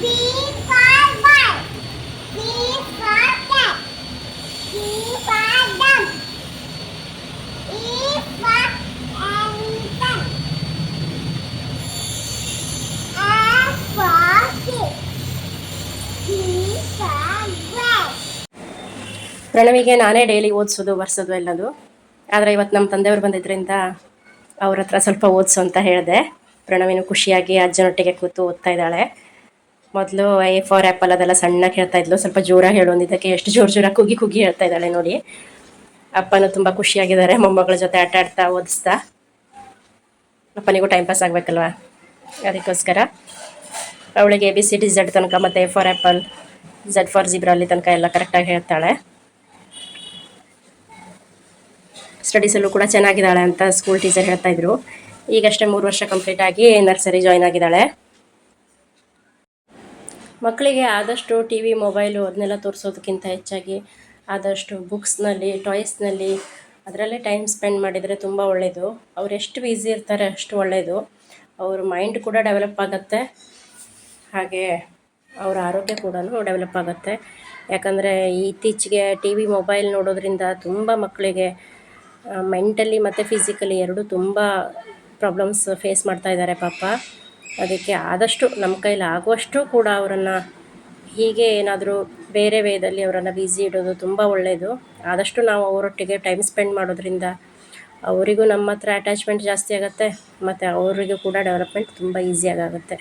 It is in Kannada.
B for ball. C for cat. D for dumb. E for elephant. F for fish. G for grass. ಪ್ರಣವಿಗೆ ನಾನೇ ಡೈಲಿ ಓದಿಸೋದು ಬರ್ಸೋದು ಎಲ್ಲದು. ಆದರೆ ಇವತ್ತು ನಮ್ಮ ತಂದೆಯವರು ಬಂದಿದ್ದರಿಂದ ಅವ್ರ ಹತ್ರ ಸ್ವಲ್ಪ ಓದಿಸು ಅಂತ ಹೇಳಿದೆ. ಪ್ರಣವಿನೂ ಖುಷಿಯಾಗಿ ಅಜ್ಜನೊಟ್ಟಿಗೆ ಕೂತು ಓದ್ತಾ ಇದ್ದಾಳೆ. ಮೊದಲು ಎ ಫಾರ್ ಆ್ಯಪಲ್ ಅದೆಲ್ಲ ಸಣ್ಣಗೆ ಹೇಳ್ತಾ ಇದ್ಲು, ಸ್ವಲ್ಪ ಜೋರಾಗಿ ಹೇಳು ಅಂದಿದ್ದಕ್ಕೆ ಎಷ್ಟು ಜೋರಾಗಿ ಕುಗ್ಗಿ ಕುಗ್ಗಿ ಹೇಳ್ತಾ ಇದ್ದಾಳೆ ನೋಡಿ. ಅಪ್ಪನೂ ತುಂಬ ಖುಷಿಯಾಗಿದ್ದಾರೆ, ಮೊಮ್ಮಗಳ ಜೊತೆ ಆಟ ಆಡ್ತಾ ಓದಿಸ್ತಾ. ಅಪ್ಪನಿಗೂ ಟೈಮ್ ಪಾಸ್ ಆಗಬೇಕಲ್ವ, ಅದಕ್ಕೋಸ್ಕರ ಅವಳಿಗೆ ABCD Z ತನಕ ಮತ್ತು A for apple, Z for zebra ಅಲ್ಲಿ ತನಕ ಎಲ್ಲ ಕರೆಕ್ಟಾಗಿ ಹೇಳ್ತಾಳೆ. ಸ್ಟಡೀಸಲ್ಲೂ ಕೂಡ ಚೆನ್ನಾಗಿದ್ದಾಳೆ ಅಂತ ಸ್ಕೂಲ್ ಟೀಚರ್ ಹೇಳ್ತಾ ಇದ್ರು. ಈಗಷ್ಟೇ 3 ವರ್ಷ ಕಂಪ್ಲೀಟ್ ಆಗಿ ನರ್ಸರಿ ಜಾಯ್ನ್ ಆಗಿದ್ದಾಳೆ. ಮಕ್ಕಳಿಗೆ ಆದಷ್ಟು TV, ಮೊಬೈಲು ಅದನ್ನೆಲ್ಲ ತೋರಿಸೋದಕ್ಕಿಂತ ಹೆಚ್ಚಾಗಿ ಆದಷ್ಟು ಬುಕ್ಸ್ನಲ್ಲಿ, ಟಾಯ್ಸ್ನಲ್ಲಿ ಅದರಲ್ಲೇ ಟೈಮ್ ಸ್ಪೆಂಡ್ ಮಾಡಿದರೆ ತುಂಬ ಒಳ್ಳೆಯದು. ಅವ್ರು ಎಷ್ಟು ಬ್ಯುಸಿ ಇರ್ತಾರೆ ಅಷ್ಟು ಒಳ್ಳೆಯದು. ಅವ್ರ ಮೈಂಡ್ ಕೂಡ ಡೆವಲಪ್ ಆಗುತ್ತೆ, ಹಾಗೆ ಅವರ ಆರೋಗ್ಯ ಕೂಡ ಡೆವಲಪ್ ಆಗುತ್ತೆ. ಯಾಕಂದರೆ ಇತ್ತೀಚೆಗೆ TV, ಮೊಬೈಲ್ ನೋಡೋದ್ರಿಂದ ತುಂಬ ಮಕ್ಕಳಿಗೆ ಮೆಂಟಲಿ ಮತ್ತು ಫಿಸಿಕಲಿ ಎರಡೂ ತುಂಬ ಪ್ರಾಬ್ಲಮ್ಸ್ ಫೇಸ್ ಮಾಡ್ತಾ ಇದ್ದಾರೆ ಪಾಪ. ಅದಕ್ಕೆ ಆದಷ್ಟು ನಮ್ಮ ಕೈಲಿ ಆಗುವಷ್ಟು ಕೂಡ ಅವರನ್ನು ಹೀಗೆ ಏನಾದರೂ ಬೇರೆ ವೇದಲ್ಲಿ ಅವರನ್ನು ಬ್ಯುಸಿ ಇಡೋದು ತುಂಬ ಒಳ್ಳೆಯದು. ಆದಷ್ಟು ನಾವು ಅವರೊಟ್ಟಿಗೆ ಟೈಮ್ ಸ್ಪೆಂಡ್ ಮಾಡೋದ್ರಿಂದ ಅವರಿಗೂ ನಮ್ಮ ಹತ್ರ ಅಟ್ಯಾಚ್ಮೆಂಟ್ ಜಾಸ್ತಿ ಆಗುತ್ತೆ, ಮತ್ತು ಅವರಿಗೂ ಕೂಡ ಡೆವಲಪ್ಮೆಂಟ್ ತುಂಬ ಈಸಿಯಾಗುತ್ತೆ.